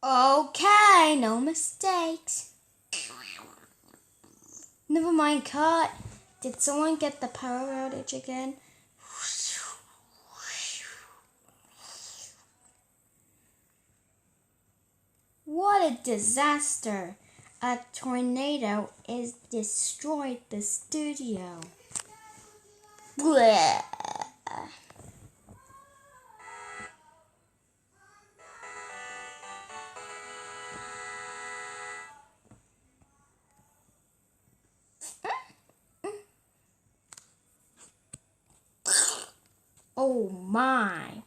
Okay, no mistakes. Never mind, cut. Did someone get the power outage again? What a disaster! A tornado has destroyed the studio. Blech. Oh my.